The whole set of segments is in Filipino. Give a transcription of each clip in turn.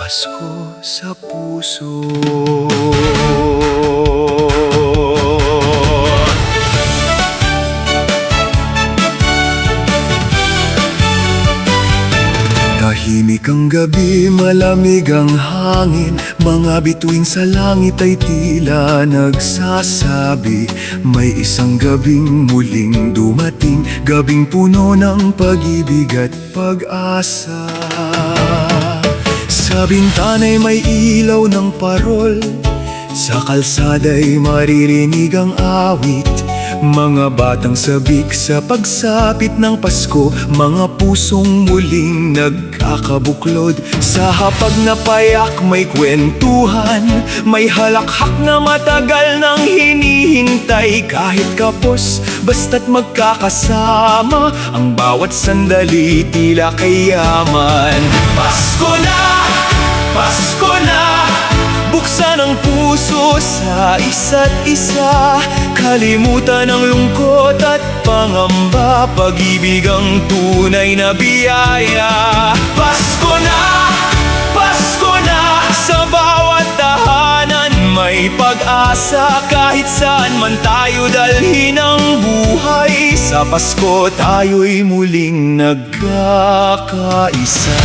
Pasko sa puso. Tahimik ang gabi, malamig ang hangin, mga bituin sa langit ay tila nagsasabi, may isang gabing muling dumating, gabing puno ng pag-ibig at pag-asa. Sa bintana'y may ilaw ng parol, sa kalsada'y maririnig ang awit, mga batang sabik sa pagsapit ng Pasko, mga pusong muling nagkakabuklod. Sa hapag na payak may kwentuhan, may halakhak na matagal nang hinihintay. Kahit kapos, basta't magkakasama, ang bawat sandali tila kayaman. Pasko na! Pasko na! Buksan ang puso sa isa't isa, kalimutan ang lungkot at pangamba, pag-ibig ang tunay na biyaya. Pasko na! Pasko na! Sa bawat tahanan may pag-asa, kahit saan man tayo dalhin ang buhay. Sa Pasko tayo'y muling nagkakaisa.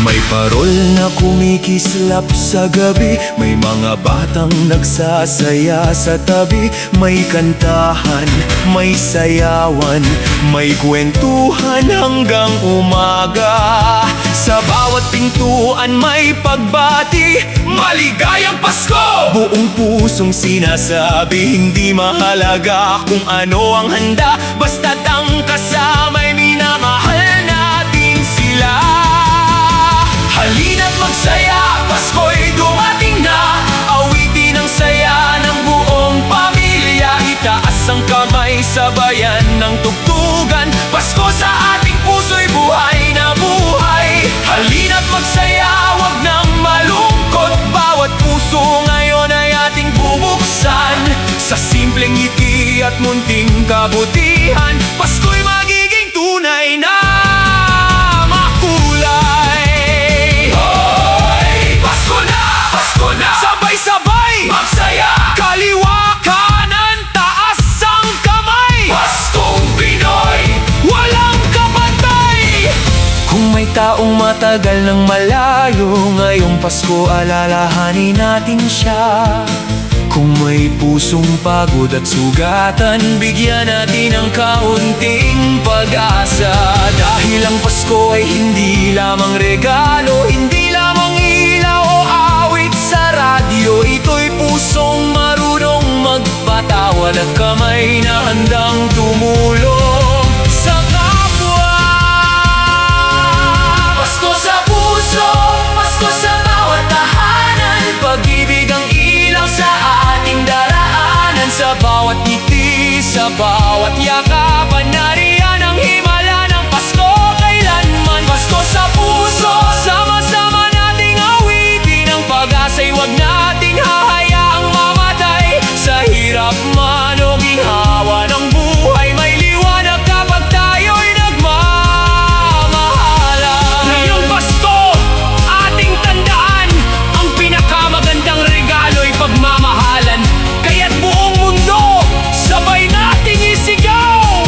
May parol na kumikislap sa gabi, may mga batang nagsasaya sa tabi, may kantahan, may sayawan, may kwentuhan hanggang umaga. Sa bawat pintuan may pagbati, maligayang Pasko! Buong pusong sinasabi, hindi mahalaga kung ano ang handa, basta't ang kasama'y minamahal natin sila. Halina't magsaya, Pasko'y dumating na, awitin ang saya ng buong pamilya, itaas ang kamay, sabayan ng tugtugan, Pasko sa ating puso'y buhay na buhay. Halina't magsaya, wag nang malungkot, bawat puso ngayon ay ating bubuksan, sa simpleng ngiti at munting kabutihan, Pasko'y magiging tunay na sabay-sabay magsaya, kaliwa kanan taas ang kamay, Paskong Pinoy walang kapantay. Kung may taong matagal ng malayo, ngayong Pasko alalahanin natin siya. Kung may pusong pagod at sugatan, bigyan natin ng kaunting pag-asa. Dahil ang Pasko ay hindi lamang regalo, hindi lamang ilaw o awit sa radyo, ito'y pusong marunong magpatawad at kamay na handang tumulong sa kapwa. Pasko sa puso, Pasko sa bawat tahanan, pag-ibig ang ilaw sa ating daraanan, sa bawat ngiti, sa bawat yakapan, nariyan ang himala ng Pasko kailanman. Pasko sa puso, sama-sama nating awitin ang pag-asa'y wag nating hahayaang mamatay. Sa hirap man o ginhawa ng buhay, may liwanag kapag tayo'y nagmamahalan. Ngayong Pasko, ating tandaan, ang pinakamagandang regalo'y pagmamahalan. Kaya't buong mundo, sabay nating isigaw,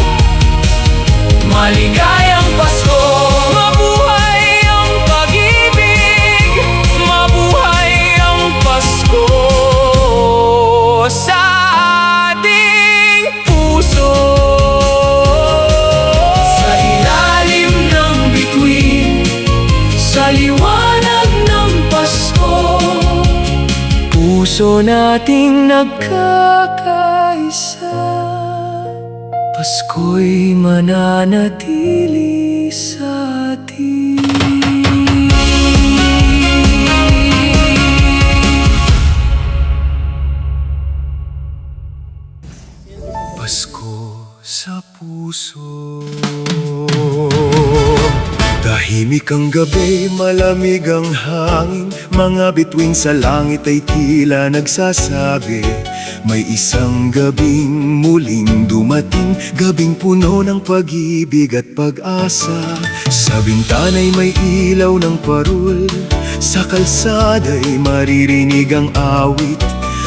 maligayang Pasko! Mabuhay ang pag-ibig, mabuhay ang Pasko sa ating puso. Sa ilalim ng bituin, sa liwanag ng Pasko, puso nating nagkakaisa, Pasko'y mananatili sa atin. Pasko sa puso. Tahimik ang gabi, malamig ang hangin, mga bituin sa langit ay tila nagsasabi, may isang gabing muling dumating, gabing puno ng pag-ibig at pag-asa. Sa bintana'y may ilaw ng parul, sa kalsada'y maririnig ang awit,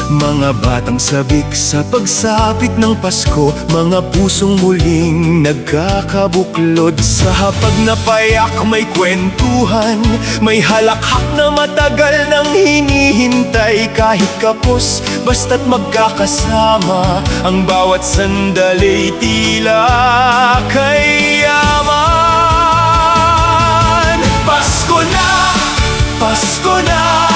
mga batang sabik sa pagsapit ng Pasko, mga pusong muling nagkakabuklod. Sa hapag na payak may kwentuhan, may halakhak na matagal nang hinihintay. Kahit kapos, basta't magkakasama, ang bawat sandali tila kay yaman. Pasko na, Pasko na,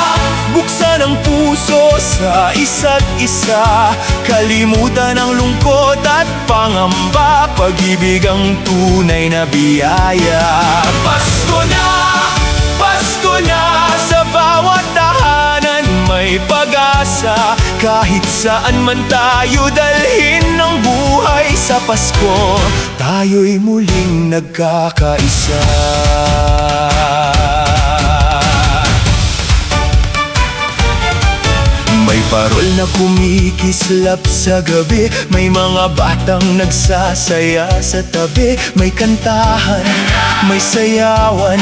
buksan ang puso sa isa't isa, kalimutan ang lungkot at pangamba, pag-ibig ang tunay na biyaya. Pasko na, sa bawat tahanan may pag-asa, kahit saan man tayo dalhin ng buhay. Sa Pasko, tayo'y muling nagkakaisa. May parol na kumikislap sa gabi, may mga batang nagsasaya sa tabi, may kantahan, may sayawan,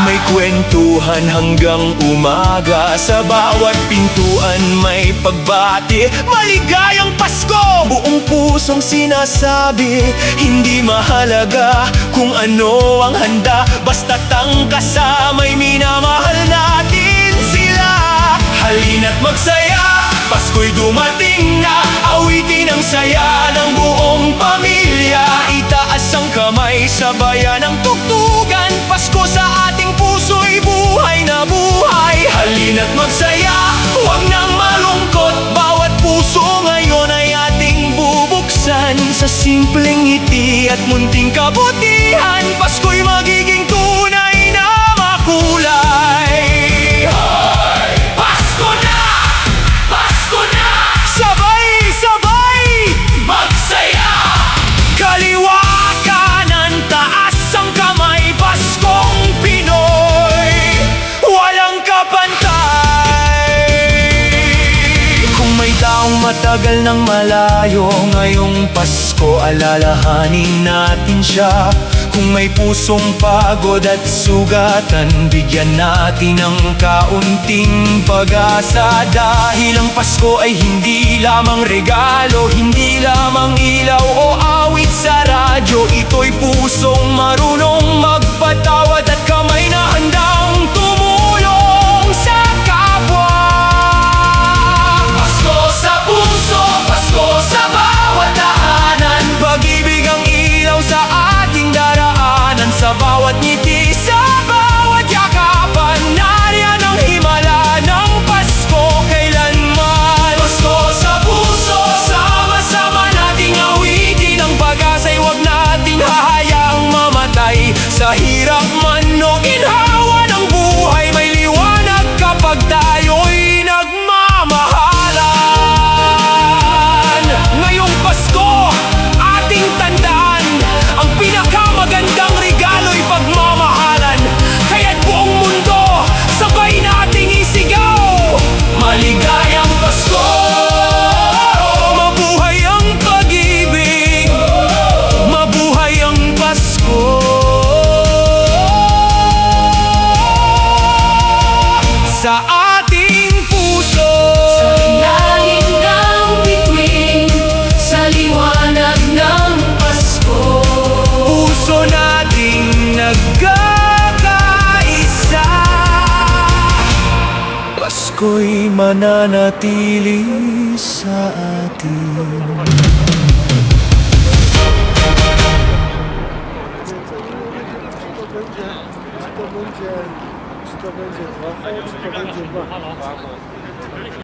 may kwentuhan hanggang umaga. Sa bawat pintuan may pagbati, maligayang Pasko! Buong pusong sinasabi, hindi mahalaga kung ano ang handa, basta't ang kasama'y minamahal natin sila. Halina't magsaya, Pasko'y dumating na, awitin ang saya ng buong pamilya. Itaas ang kamay, sabayan ang tugtugan, Pasko sa ating puso'y buhay na buhay. Halina't magsaya, huwag nang malungkot, bawat puso ngayon ay ating bubuksan. Sa simpleng ngiti at munting kabutihan, Pasko'y magiging tunay na makulay. Sabay-sabay magsaya, kaliwa kanan taas ang kamay, Paskong Pinoy, walang kapantay. Kung may taong matagal nang malayo, ngayong Pasko alalahanin natin siya. Kung may pusong pagod at sugatan, bigyan natin ng kaunting pag-asa. Dahil ang Pasko ay hindi lamang regalo, hindi lamang ilaw o awit sa radyo. Ito'y pusong marunong magpatawad at kamay na handang tumulong sa kapwa. Pasko sa puso, Pasko sa bawat tahanan, pag-ibig ang ilaw sa ating daraanan. Sa bawat ngiti, sa bawat yakapan, nariyan ang himala ng Pasko kailanman. Pasko sa puso, sama-sama nating awitin ang pag-asa'y huwag nating hahayaang mamatay. Sa hirap man o ginhawa ng buhay, may liwanag kapag tayo'y nagmamahalan. Ngayong Pasko, ating tandaan, ang pinakamagandang regalo'y pagmamahalan. Kaya't buong mundo, sabay nating isigaw, maligayang Pasko! Mabuhay ang pag-ibig, mabuhay ang Pasko. Sa ating puso, sa langit ng bituin, sa liwanag ng Pasko, puso nating nagkakaisa. Pasko'y mananatili sa atin. To będzie trochę, czy to będzie mało?